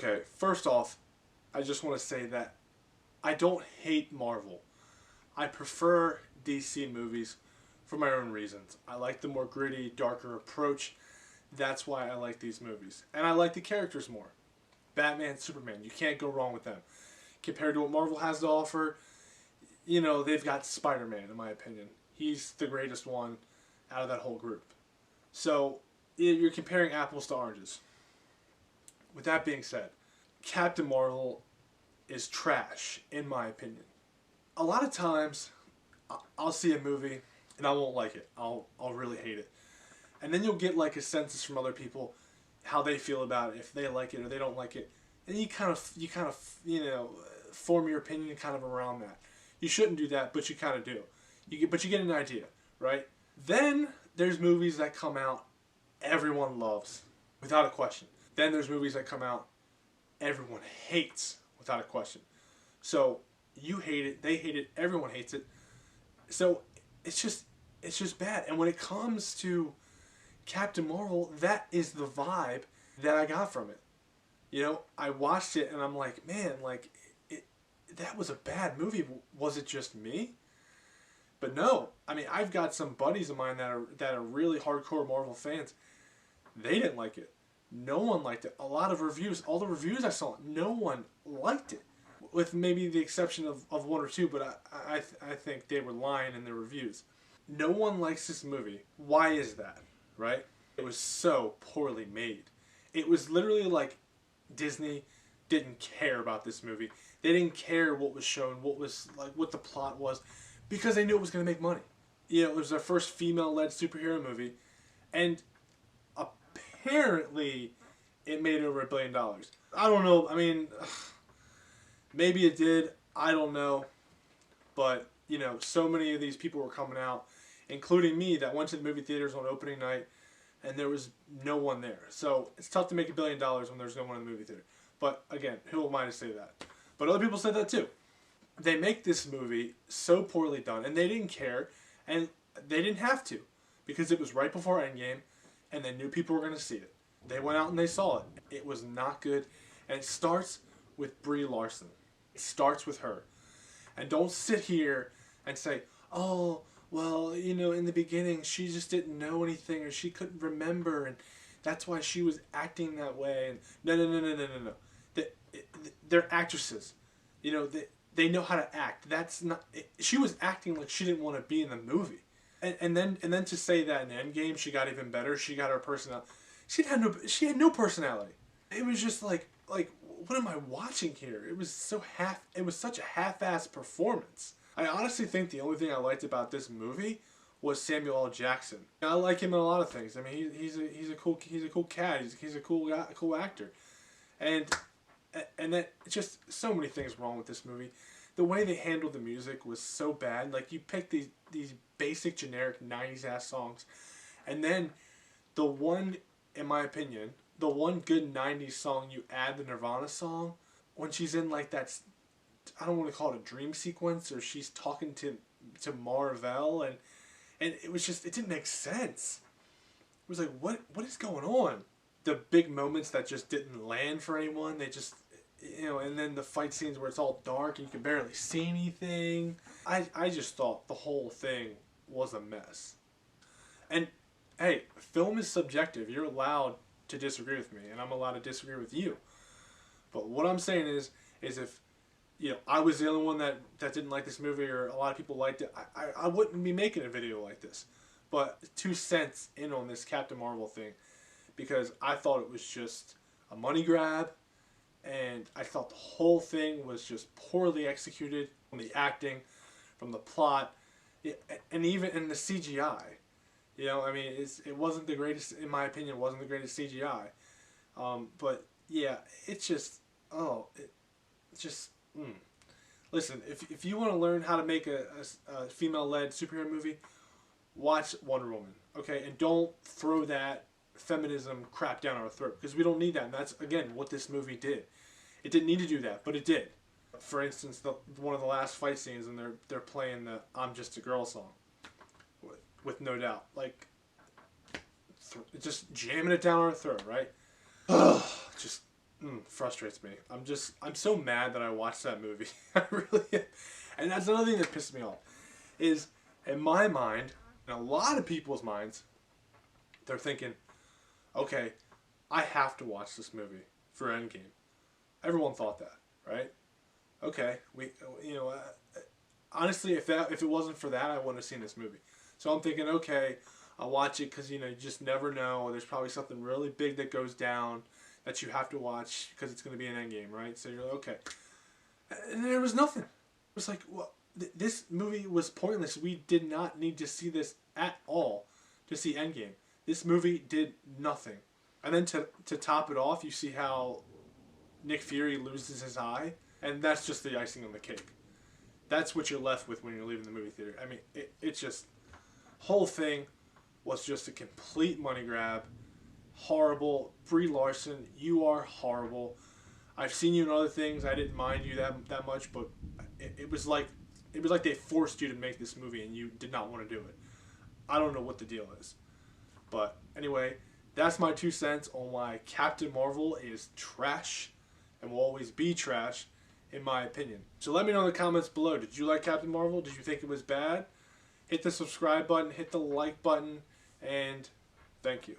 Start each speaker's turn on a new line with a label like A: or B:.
A: Okay, first off, I just want to say that I don't hate Marvel. I prefer DC movies for my own reasons. I like the more gritty, darker approach. That's why I like these movies. And I like the characters more. Batman, Superman, you can't go wrong with them. Compared to what Marvel has to offer, you know, they've got Spider-Man, in my opinion. He's the greatest one out of that whole group. So, you're comparing apples to oranges. With that being said, Captain Marvel is trash, in my opinion. A lot of times, I'll see a movie and I won't like it. I'll really hate it. And then you'll get like a census from other people, how they feel about it, if they like it or they don't like it. And you kind of, you know, form your opinion kind of around that. You shouldn't do that, but you kind of do. But you get an idea, right? Then there's movies that come out everyone loves, without a question. Then there's movies that come out everyone hates, without a question. So you hate it, they hate it, everyone hates it. So it's just bad. And when it comes to Captain Marvel, that is the vibe that I got from it. You know, I watched it and I'm like, man, like that was a bad movie. Was it just me? But no, I mean, I've got some buddies of mine that are really hardcore Marvel fans. They didn't like it. No one liked it. A lot of reviews, all the reviews I saw, no one liked it. With maybe the exception of one or two, but I think they were lying in their reviews. No one likes this movie. Why is that, right? It was so poorly made. It was literally like Disney didn't care about this movie. They didn't care what was shown, what the plot was, because they knew it was going to make money. You know, it was their first female-led superhero movie, and apparently it made over $1 billion. I don't know. I mean, maybe it did. I don't know. But, you know, so many of these people were coming out, including me, that went to the movie theaters on opening night, and there was no one there. So it's tough to make $1 billion when there's no one in the movie theater. But again, who am I to say that? But other people said that too. They make this movie so poorly done, and they didn't care, and they didn't have to, because it was right before Endgame, and they knew people were going to see it. They went out and they saw it. It was not good, and it starts with Brie Larson. It starts with her. And don't sit here and say, oh, well, you know, in the beginning she just didn't know anything, or she couldn't remember, and that's why she was acting that way. And no. They're actresses. You know, they know how to act. That's not. She was acting like she didn't want to be in the movie, and then to say that in Endgame she got even better. She got her personality. She had no personality. It was just like what am I watching here? It was such a half-assed performance. I honestly think the only thing I liked about this movie was Samuel L. Jackson. I like him in a lot of things. I mean, he's a cool cat. He's a cool guy, cool actor, and that just so many things wrong with this movie. The way they handled the music was so bad. Like, you pick these basic generic 90s ass songs, and then the one, in my opinion, the one good 90s song, you add the Nirvana song when she's in like that, I don't want to call it a dream sequence, or she's talking to Marvel, and it was just, it didn't make sense. It was like, what is going on? The big moments that just didn't land for anyone, they just, you know, and then the fight scenes where it's all dark and you can barely see anything. I just thought the whole thing was a mess. And hey, film is subjective. You're allowed to disagree with me, and I'm allowed to disagree with you. But what I'm saying is if, you know, I was the only one that didn't like this movie, or a lot of people liked it, I wouldn't be making a video like this. But 2 cents in on this Captain Marvel thing, because I thought it was just a money grab, and I thought the whole thing was just poorly executed, from the acting, from the plot, and even in the CGI. You know, I mean, it wasn't the greatest, in my opinion, it wasn't the greatest CGI. But yeah, it's just, Listen, if you want to learn how to make a female-led superhero movie, watch Wonder Woman, okay? And don't throw that feminism crap down our throat, because we don't need that. And that's, again, what this movie did. It didn't need to do that, but it did. For instance, one of the last fight scenes, and they're playing the "I'm Just a Girl" song, with No Doubt, like just jamming it down our throat, right? Just frustrates me. I'm so mad that I watched that movie. I really am. And that's another thing that pissed me off. Is, in my mind, in a lot of people's minds, they're thinking, okay, I have to watch this movie for Endgame. Everyone thought that, right? Okay, honestly, if it wasn't for that, I wouldn't have seen this movie. So I'm thinking, okay, I'll watch it because you just never know. There's probably something really big that goes down that you have to watch because it's going to be an Endgame, right? So you're like, okay, and there was nothing. It was like, well, this movie was pointless. We did not need to see this at all to see Endgame. This movie did nothing. And then to top it off, you see how Nick Fury loses his eye, and that's just the icing on the cake. That's what you're left with when you're leaving the movie theater. I mean, it's just, whole thing was just a complete money grab. Horrible. Brie Larson, you are horrible. I've seen you in other things. I didn't mind you that much, but it was like they forced you to make this movie and you did not want to do it. I don't know what the deal is. But anyway, that's my 2 cents on why Captain Marvel is trash and will always be trash, in my opinion. So let me know in the comments below. Did you like Captain Marvel? Did you think it was bad? Hit the subscribe button, hit the like button, and thank you.